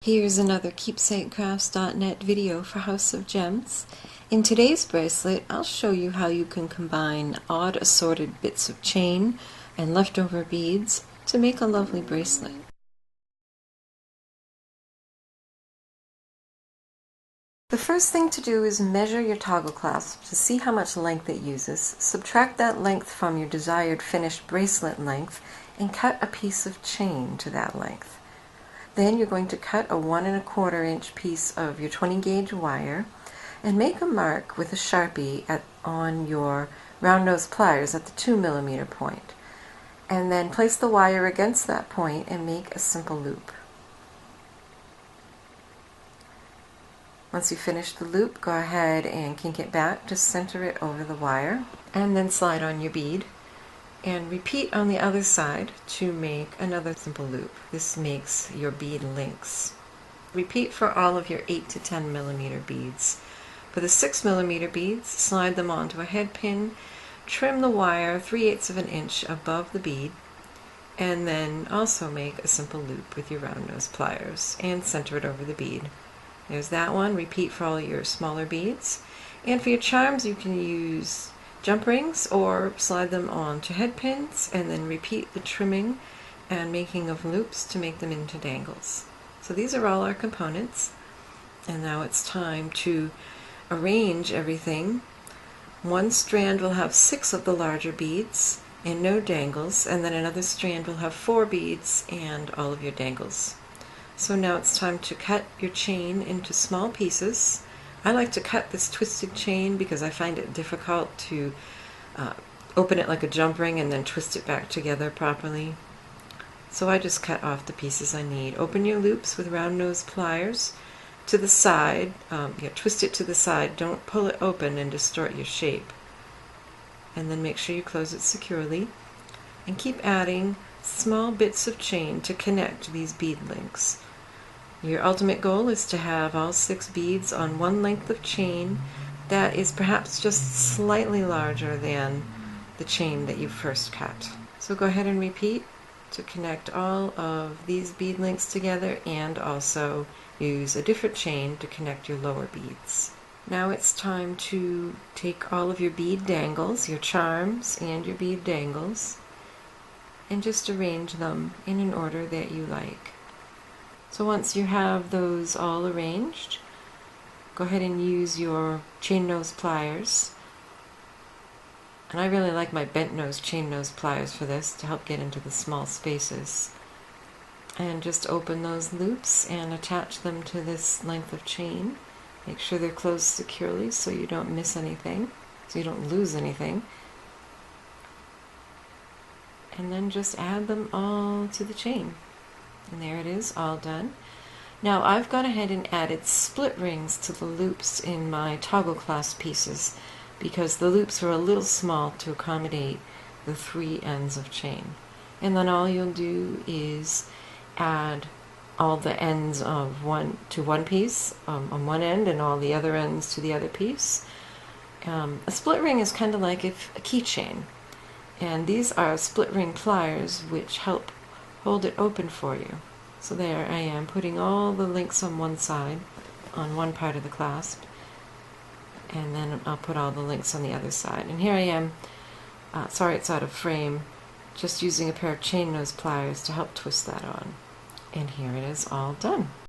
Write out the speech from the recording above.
Here's another keepsakecrafts.net video for House of Gems. In today's bracelet, I'll show you how you can combine odd assorted bits of chain and leftover beads to make a lovely bracelet. The first thing to do is measure your toggle clasp to see how much length it uses. Subtract that length from your desired finished bracelet length and cut a piece of chain to that length. Then you're going to cut a 1 1/4 inch piece of your 20 gauge wire and make a mark with a Sharpie on your round nose pliers at the 2 millimeter point. And then place the wire against that point and make a simple loop. Once you finish the loop, go ahead and kink it back to center it over the wire, and then slide on your bead. And repeat on the other side to make another simple loop. This makes your bead links. Repeat for all of your 8 to 10 millimeter beads. For the 6 millimeter beads, slide them onto a head pin, trim the wire 3/8 of an inch above the bead, and then also make a simple loop with your round nose pliers and center it over the bead. There's that one. Repeat for all your smaller beads. And for your charms, you can use jump rings or slide them onto head pins and then repeat the trimming and making of loops to make them into dangles. So these are all our components, and now it's time to arrange everything. One strand will have 6 of the larger beads and no dangles, and then another strand will have 4 beads and all of your dangles. So now it's time to cut your chain into small pieces. I like to cut this twisted chain because I find it difficult to open it like a jump ring and then twist it back together properly. So I just cut off the pieces I need. Open your loops with round nose pliers to the side. Twist it to the side. Don't pull it open and distort your shape. And then make sure you close it securely. And keep adding small bits of chain to connect these bead links. Your ultimate goal is to have all 6 beads on one length of chain that is perhaps just slightly larger than the chain that you first cut. So go ahead and repeat to connect all of these bead links together, and also use a different chain to connect your lower beads. Now it's time to take all of your bead dangles, your charms and your bead dangles, and just arrange them in an order that you like. So once you have those all arranged, go ahead and use your chain nose pliers. And I really like my bent nose chain nose pliers for this to help get into the small spaces. And just open those loops and attach them to this length of chain. Make sure they're closed securely so you don't miss anything, so you don't lose anything. And then just add them all to the chain. And there it is, all done. Now I've gone ahead and added split rings to the loops in my toggle clasp pieces because the loops were a little small to accommodate the 3 ends of chain. And then all you'll do is add all the ends of one piece on one end and all the other ends to the other piece. A split ring is kind of like a keychain. And these are split ring pliers which help hold it open for you. So there I am, putting all the links on one side, on one part of the clasp, and then I'll put all the links on the other side. And here I am, sorry it's out of frame, just using a pair of chain nose pliers to help twist that on. And here it is all done.